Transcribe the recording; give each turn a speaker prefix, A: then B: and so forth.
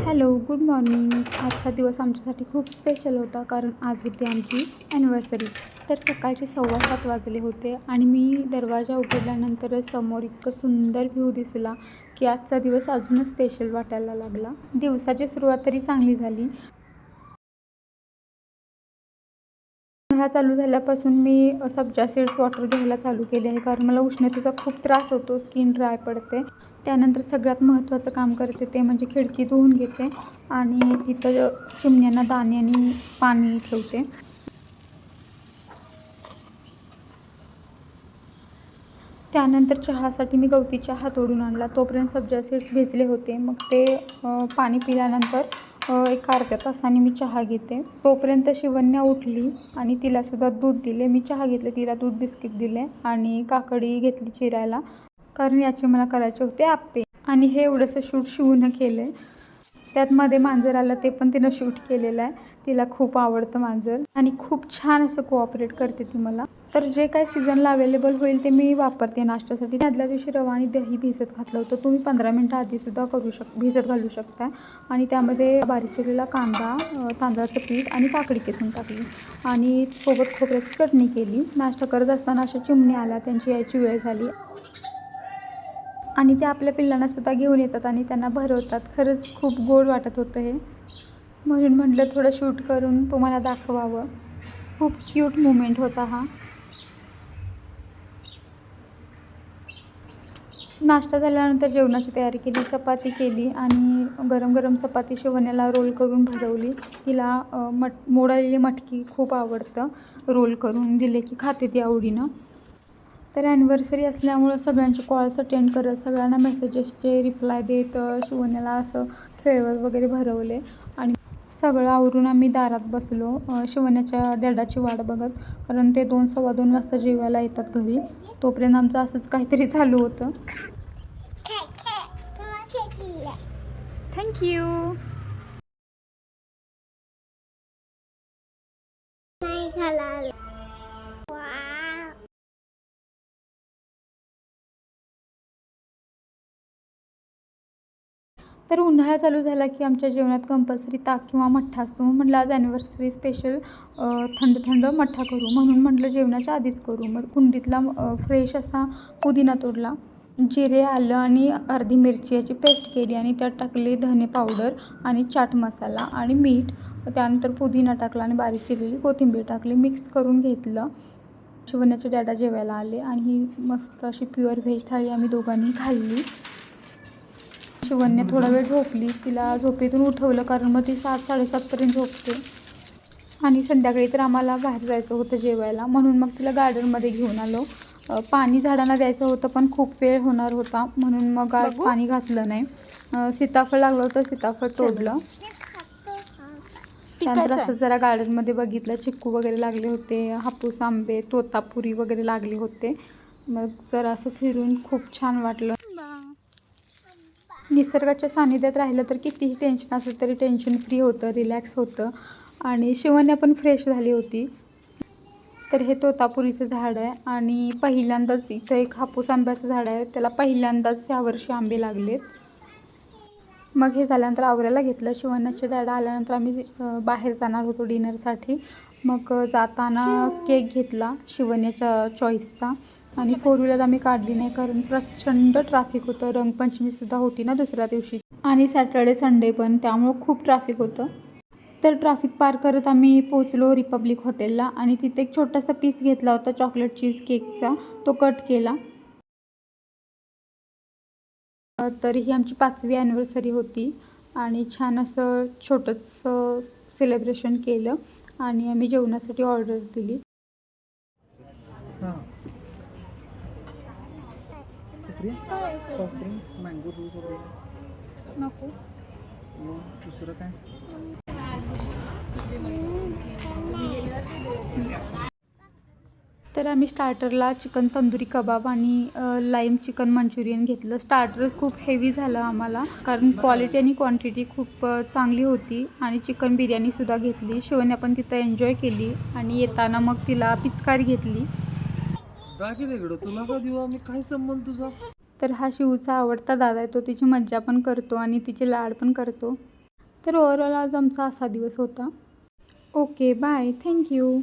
A: Hello, good morning. आजचा दिवस आमच्यासाठी खूप स्पेशल होता कारण आज होती आमची ॲनिव्हर्सरी. तर सकाळचे 7:15 वाजले होते आणि मी दरवाजा उघडल्यानंतरच समोर इतकं सुंदर व्ह्यू दिसला की आजचा दिवस अजूनच स्पेशल वाटायला लागला. दिवसाची सुरुवात तरी चांगली झाली. उन्हाळा चालू झाल्यापासून मी सब्जा सीड्स वॉटर घ्यायला चालू केले आहे कारण मला उष्णतेचा खूप त्रास होतो, स्किन ड्राय पडते. त्यानंतर सगळ्यात महत्त्वाचं काम करते ते म्हणजे खिडकी धुवून घेते आणि तिथं चिमण्यांना दाणे आणि पाणी ठेवते. त्यानंतर चहासाठी मी गवती चहा तोडून आणला. तोपर्यंत सब्जा सीड्स भिजले होते. मग ते पाणी पिल्यानंतर एक अर्ध्या तासाने मी चहा घेते. तोपर्यंत शिवन्या उठली आणि तिलासुद्धा दूध दिले. मी चहा घेतले, तिला दूध बिस्किट दिले आणि काकडी घेतली चिरायला कारण याचे मला करायचे होते आप्पे. आणि हे एवढंसं शूट शिवून केलं आहे. त्यात मध्ये मांजर आलं, ते पण तिनं शूट केलेलं आहे. तिला खूप आवडतं मांजर आणि खूप छान असं कोऑपरेट करते ती मला. तर जे काय सीझनला अवेलेबल होईल ते मी वापरते नाश्त्यासाठी. आदल्या दिवशी रवा आणि दही भिजत घातलं होतं. तुम्ही 15 मिनटं आधीसुद्धा भिजत घालू शकता. आणि त्यामध्ये बारीक चिरलेला कांदा, तांदळाचं पीठ आणि काकडी किसून टाकली आणि सोबत खोबऱ्याची चटणी केली. नाश्ता करत असताना अशा चिमण्या आल्या, त्यांची यायची वेळ झाली आणि ते आपल्या पिल्लांनासुद्धा घेऊन येतात आणि त्यांना भरवतात. खरंच खूप गोड वाटत होतं हे, म्हणून म्हटलं थोडं शूट करून तुम्हाला दाखवावं. खूप क्यूट मोमेंट होता हा. नाश्ता झाल्यानंतर जेवणाची तयारी केली. चपाती केली आणि गरम गरम चपाती शिवण्याला रोल करून भरवली. तिला मोडालेली मटकी खूप आवडतं. रोल करून दिले की खाते ती आवडीनं. तर ॲनिव्हर्सरी असल्यामुळं सगळ्यांचे कॉल्स अटेंड करत, सगळ्यांना मेसेजेसचे रिप्लाय देत शिवण्याला असं खेळवत वगैरे भरवले आणि सगळं आवरून आम्ही दारात बसलो शिवण्याच्या डॅडाची वाट बघत. कारण ते 2, 2:15 वाजता जेवायला येतात घरी. तोपर्यंत आमचं असंच काहीतरी चालू होतं. थँक्यू. तर उन्हाळा चालू झाला की आमच्या जेवणात कंपल्सरी ताक किंवा मठ्ठा असतो. म्हटलं आज ॲनिव्हर्सरी स्पेशल थंड थंड मठ्ठा करू, म्हणून म्हटलं जेवणाच्या आधीच करू. मग कुंडीतला फ्रेश असा पुदिना तोडला, जिरे, आलं आणि अर्धी मिरची याची पेस्ट केली आणि त्यात टाकली धने पावडर आणि चाट मसाला आणि मीठ. त्यानंतर पुदिना टाकला आणि बारीक चिरलेली कोथिंबीर टाकली. मिक्स करून घेतलं. शिवण्याचे डॅडा जेवायला आले आणि ही मस्त अशी प्युअर व्हेज थाळी आम्ही दोघांनी खाल्ली. शिवन्या थोडा वेळ झोपली. तिला झोपेतून उठवलं कारण मग ती 7-7:30पर्यंत झोपते. आणि संध्याकाळी तर आम्हाला बाहेर जायचं होतं जेवायला, म्हणून मग तिला गार्डनमध्ये घेऊन आलो. पाणी झाडांना द्यायचं होतं पण खूप वेळ होणार होता, म्हणून मग आज पाणी घातलं नाही. सीताफळ लागलं होतं, सीताफळ तोडलं. त्यानंतर असं जरा गार्डनमध्ये बघितलं, चिक्कू वगैरे लागले होते, हापूस आंबे, तोतापुरी वगैरे लागले होते. मग जरा असं फिरून खूप छान वाटलं. निसर्गाच्या सानिध्यात राहिलं तर कितीही टेन्शन असेल तरी टेन्शन फ्री होतं, रिलॅक्स होतं आणि शिवन्या पण फ्रेश झाली होती. तर हे तोतापुरीचं झाड आहे आणि पहिल्यांदाच इथं एक हापूस आंब्याचं झाड आहे, त्याला पहिल्यांदाच यावर्षी आंबे लागलेत. मग हे झाल्यानंतर आवरायला घेतलं. शिवण्याचे डॅडा आल्यानंतर आम्ही बाहेर जाणार होतो डिनरसाठी. मग जाताना केक घेतला शिवण्याच्या चॉईसचा आणि 4 व्हीलर आम्ही काढली नाही कारण प्रचंड ट्रॅफिक होतं. रंगपंचमीसुद्धा होती ना दुसऱ्या दिवशी आणि सॅटर्डे संडे पण, त्यामुळं खूप ट्रॅफिक होतं. तर ट्रॅफिक पार करत आम्ही पोचलो रिपब्लिक हॉटेलला आणि तिथे एक छोटासा पीस घेतला होता चॉकलेट चीज केकचा, तो कट केला. तर ही आमची 5वी ॲनिव्हर्सरी होती आणि छान असं छोटंसं सेलिब्रेशन केलं आणि आम्ही जेवणासाठी ऑर्डर दिली.
B: सॉफ्ट ड्रिंक्स, मँगो ज्यूस वगैरे
A: नको.
B: दुसरं काय?
A: तर आम्ही स्टार्टरला चिकन तंदुरी कबाब आणि लाईम चिकन मंचुरियन घेतलं. स्टार्टर्स खूप हेवी झालं आम्हाला कारण क्वालिटी आणि क्वांटिटी खूप चांगली होती आणि चिकन बिर्याणीसुद्धा घेतली. शिवण्या पण तिथं एन्जॉय केली आणि येताना मग तिला पिचकारी घेतली.
B: तुला का देऊ आम्ही, काय संबंध तुझा?
A: तर हा शिवचा आवडता दादा आहे, तो तिची मज्जा पण करतो आणि तिचे लाड पण करतो. तर ओव्हरऑल आज आमचा असा दिवस होता. Okay bye, thank you.